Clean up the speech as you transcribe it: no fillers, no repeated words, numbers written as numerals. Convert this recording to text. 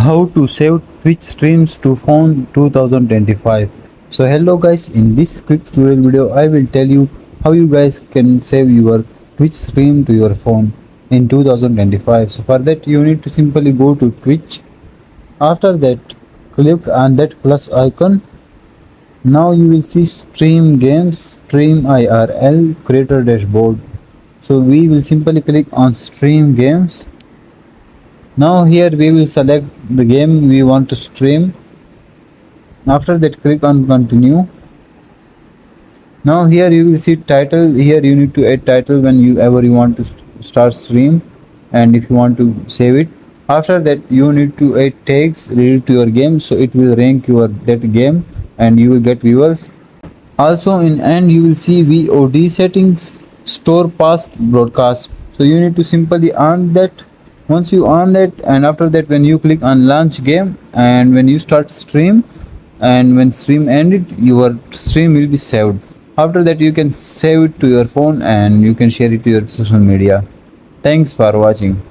How to save Twitch streams to phone 2025. So hello guys, in this quick tutorial video I will tell you how you guys can save your Twitch stream to your phone in 2025. So for that you need to simply go to Twitch. After that click on that plus icon. Now you will see stream games, stream IRL, creator dashboard. So we will simply click on stream games. Now here we will select the game we want to stream. After that click on continue. Now here you will see title. Here you need to add title when you ever you want to start stream, and if you want to save it. After that you need to add tags related to your game, so it will rank your that game and you will get viewers. Also in end you will see VOD settings, store past broadcast. So you need to simply on that. Once you on that, and after that when you click on launch game and when you start stream, and when stream ended your stream will be saved. After that you can save it to your phone and you can share it to your social media. Thanks for watching.